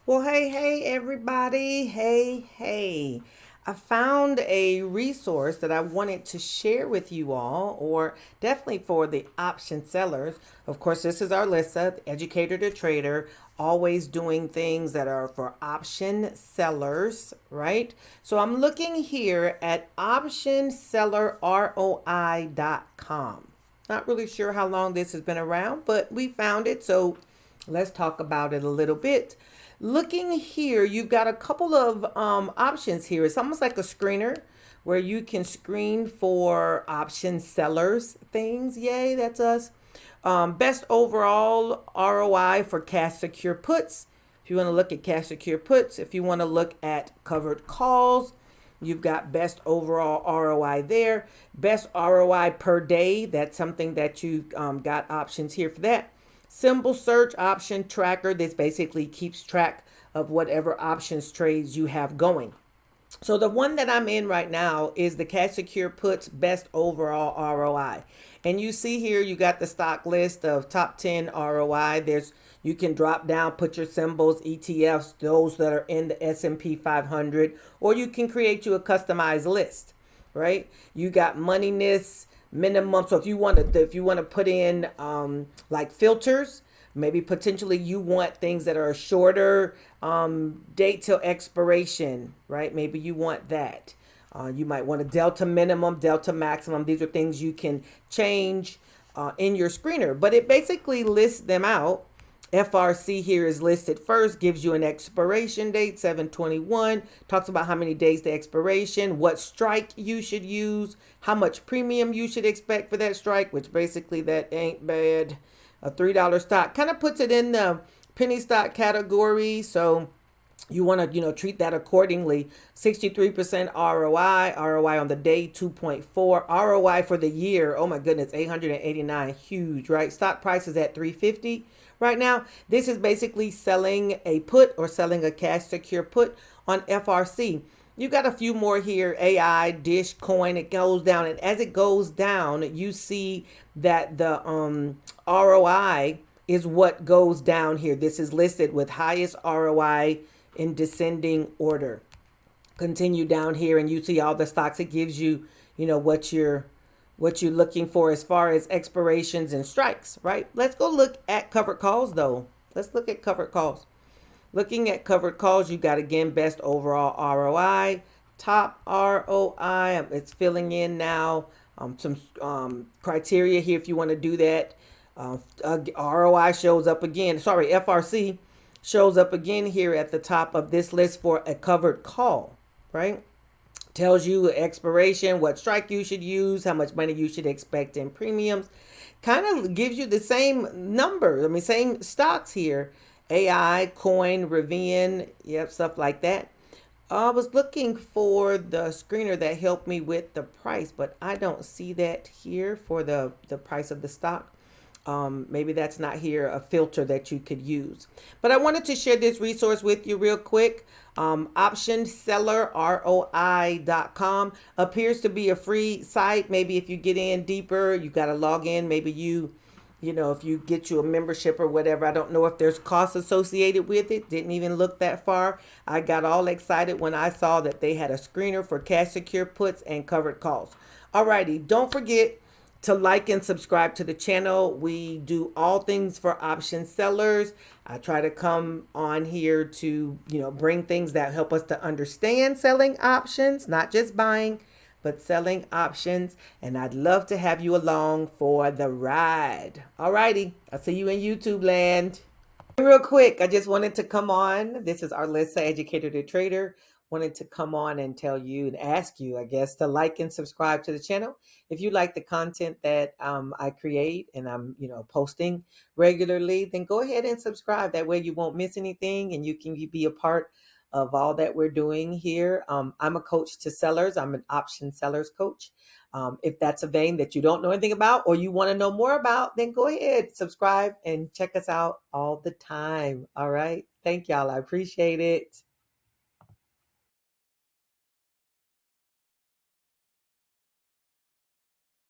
Well, hey, everybody. Hey. I found a resource that I wanted to share with you all, or definitely for the option sellers. Of course, this is Arlissa, educator to trader, always doing things that are for option sellers, right? So I'm looking here at optionsellerroi.com. Not really sure how long this has been around, but we found it. So let's talk about it a little bit. Looking here, you've got a couple of options here. It's almost like a screener where you can screen for option sellers things. Yay, that's us. Best overall ROI for cash secure puts. If you want to look at cash secure puts, if you want to look at covered calls, you've got best overall ROI there. Best ROI per day. That's something that you got options here for that. Symbol search option tracker. This basically keeps track of whatever options trades you have going. So the one that I'm in right now is the cash secure puts best overall ROI. And you see here you got the stock list of top 10 ROI. There's you can drop down, put your symbols, ETFs, those that are in the S&P 500, or you can create you a customized list, right? You got moneyness, minimum. So if you want to put in like filters, maybe potentially you want things that are shorter date till expiration, right? Maybe you want that. You might want a delta minimum, delta maximum. These are things you can change in your screener, but it basically lists them out. FRC here is listed first, gives you an expiration date, 7/21, talks about how many days the expiration, what strike you should use, how much premium you should expect for that strike, which basically that ain't bad. A $3 stock kind of puts it in the penny stock category. So you want to treat that accordingly. 63% ROI on the day 2.4, ROI for the year, oh my goodness, 889, huge, right? Stock price is at 350 right now. This is basically selling a put or selling a cash secure put on FRC. You got a few more here. AI, Dish, Coin. It goes down, and as it goes down, you see that the ROI is what goes down here. This is listed with highest ROI in descending order. Continue down here, and you see all the stocks. It gives you, what you're looking for as far as expirations and strikes, right? Let's go look at covered calls though. Let's look at covered calls. Looking at covered calls, you got again best overall ROI, top ROI. It's filling in now some criteria here if you want to do that. ROI shows up again. Sorry, FRC shows up again here at the top of this list for a covered call, right? Tells you expiration, what strike you should use, how much money you should expect in premiums. Kind of gives you the same number. I mean, same stocks here. AI, Coin, Rivian, yep, stuff like that. I was looking for the screener that helped me with the price, but I don't see that here for the price of the stock. Maybe that's not here, a filter that you could use. But I wanted to share this resource with you real quick. OptionSellerROI.com appears to be a free site. Maybe if you get in deeper, you got to log in. Maybe if you get you a membership or whatever. I don't know if there's costs associated with it. Didn't even look that far. I got all excited when I saw that they had a screener for cash secure puts and covered calls. Alrighty, don't forget to like and subscribe to the channel. We do all things for option sellers. I try to come on here to, bring things that help us to understand selling options, not just buying, but selling options. And I'd love to have you along for the ride. Alrighty, I'll see you in YouTube land. Real quick, I just wanted to come on. This is Arlissa, educator to trader. Wanted to come on and tell you and ask you, I guess, to like and subscribe to the channel. If you like the content that I create and I'm, posting regularly, then go ahead and subscribe. That way you won't miss anything and you can be a part of all that we're doing here. I'm a coach to sellers. I'm an option sellers coach. If that's a vein that you don't know anything about or you want to know more about, then go ahead, subscribe, and check us out all the time. All right. Thank y'all. I appreciate it.